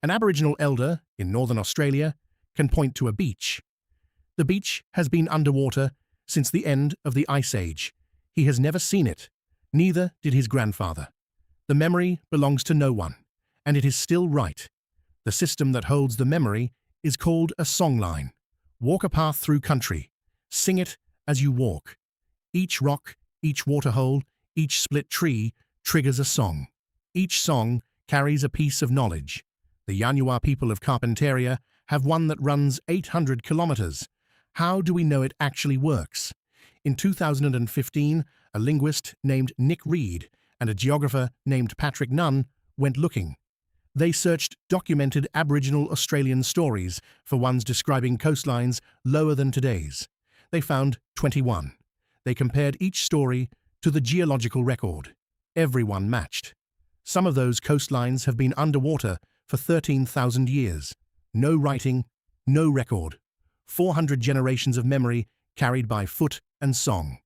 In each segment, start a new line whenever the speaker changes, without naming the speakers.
An Aboriginal elder in northern Australia can point to a beach. The beach has been underwater since the end of the Ice Age. He has never seen it. Neither did his grandfather. The memory belongs to no one, and it is still right. The system that holds the memory is called a songline. Walk a path through country. Sing it as you walk. Each rock, each waterhole, each split tree triggers a song. Each song carries a piece of knowledge. The Yanyuwa people of Carpentaria have one that runs 800 kilometers. How do we know it actually works? In 2015, a linguist named Nick Reid and a geographer named Reid Nunn went looking. They searched documented Aboriginal Australian stories for ones describing coastlines lower than today's. They found 21. They compared each story to the geological record. Everyone matched. Some of those coastlines have been underwater for 13,000 years. No writing, no record. 400 generations of memory carried by foot and song.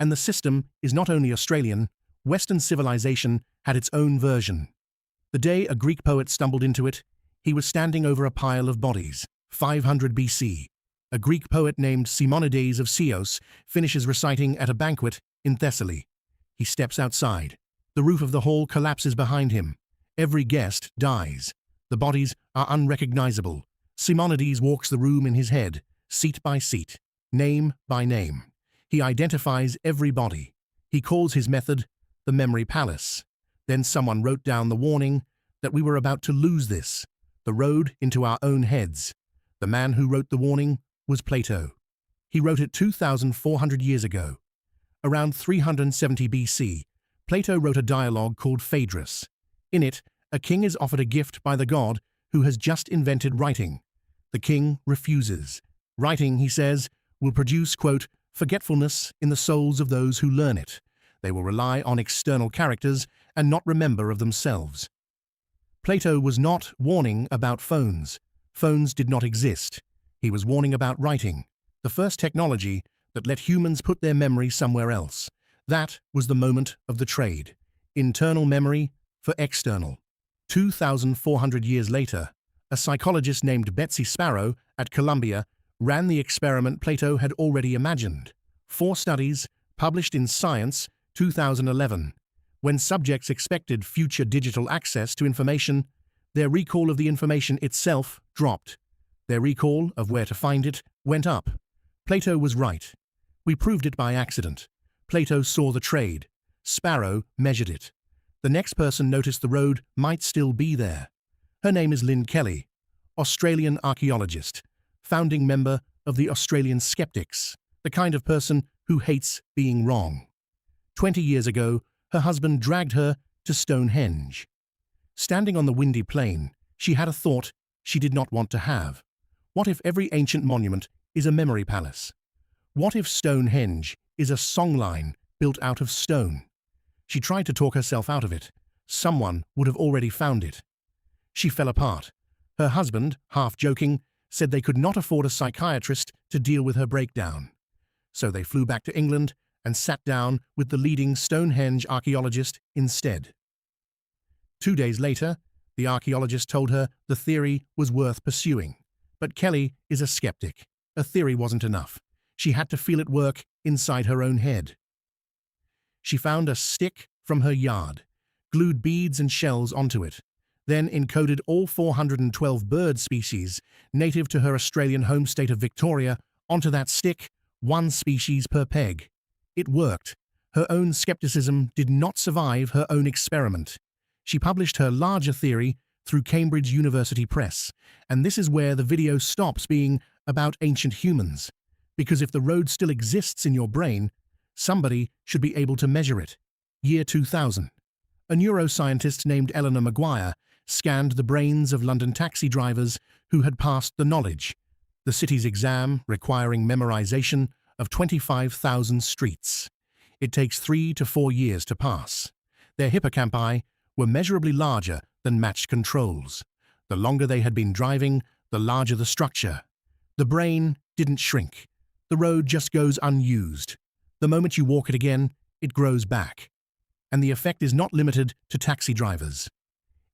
And the system is not only Australian, Western civilization had its own version. The day a Greek poet stumbled into it, he was standing over a pile of bodies. 500 BC. A Greek poet named Simonides of Ceos finishes reciting at a banquet in Thessaly. He steps outside. The roof of the hall collapses behind him. Every guest dies. The bodies are unrecognizable. Simonides walks the room in his head, seat by seat, name by name. He identifies every body. He calls his method the memory palace. Then someone wrote down the warning that we were about to lose this, the road into our own heads. The man who wrote the warning was Plato. He wrote it 2,400 years ago. Around 370 BC, Plato wrote a dialogue called Phaedrus. In it, a king is offered a gift by the god who has just invented writing. The king refuses. Writing, he says, will produce, quote, forgetfulness in the souls of those who learn it. They will rely on external characters and not remember of themselves. Plato was not warning about phones. Phones did not exist. He was warning about writing, the first technology that let humans put their memory somewhere else. That was the moment of the trade. Internal memory for external. 2,400 years later, a psychologist named Betsy Sparrow at Columbia ran the experiment Plato had already imagined. 4 studies, published in Science, 2011. When subjects expected future digital access to information, their recall of the information itself dropped. Their recall of where to find it went up. Plato was right. We proved it by accident. Plato saw the trade. Sparrow measured it. The next person noticed the road might still be there. Her name is Lynne Kelly, Australian archaeologist, founding member of the Australian Skeptics, the kind of person who hates being wrong. 20 years ago, her husband dragged her to Stonehenge. Standing on the windy plain, she had a thought she did not want to have. What if every ancient monument is a memory palace? What if Stonehenge is a songline built out of stone? She tried to talk herself out of it. Someone would have already found it. She fell apart. Her husband, half joking, said they could not afford a psychiatrist to deal with her breakdown. So they flew back to England and sat down with the leading Stonehenge archaeologist instead. 2 days later, the archaeologist told her the theory was worth pursuing. But Kelly is a skeptic. A theory wasn't enough. She had to feel it work inside her own head. She found a stick from her yard, glued beads and shells onto it, then encoded all 412 bird species native to her Australian home state of Victoria onto that stick, 1 species per peg. It worked. Her own skepticism did not survive her own experiment. She published her larger theory through Cambridge University Press, and this is where the video stops being about ancient humans. Because if the road still exists in your brain, somebody should be able to measure it. Year 2000. A neuroscientist named Eleanor Maguire scanned the brains of London taxi drivers who had passed the knowledge, the city's exam requiring memorization of 25,000 streets. It takes 3 to 4 years to pass. Their hippocampi were measurably larger than matched controls. The longer they had been driving, the larger the structure. The brain didn't shrink. The road just goes unused. The moment you walk it again, it grows back. And the effect is not limited to taxi drivers.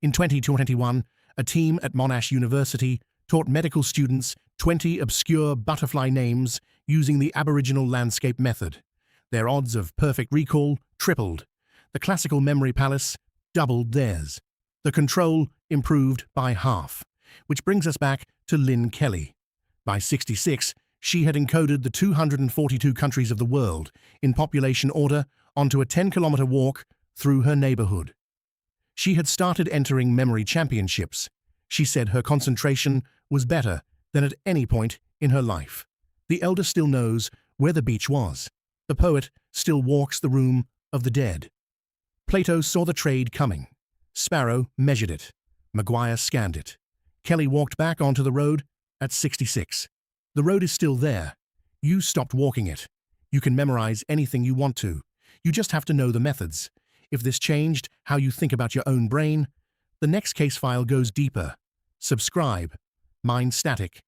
In 2021, A team at Monash University taught medical students 20 obscure butterfly names using the Aboriginal landscape method. Their odds of perfect recall tripled. The classical memory palace doubled theirs. The control improved by half. Which brings us back to Lynne Kelly. By 66, she had encoded the 242 countries of the world in population order onto a 10-kilometer walk through her neighborhood. She had started entering memory championships. She said her concentration was better than at any point in her life. The elder still knows where the beach was. The poet still walks the room of the dead. Plato saw the trade coming. Sparrow measured it. Maguire scanned it. Kelly walked back onto the road at 66. The road is still there. You stopped walking it. You can memorize anything you want to. You just have to know the methods. If this changed how you think about your own brain, the next case file goes deeper. Subscribe. Mindstatic.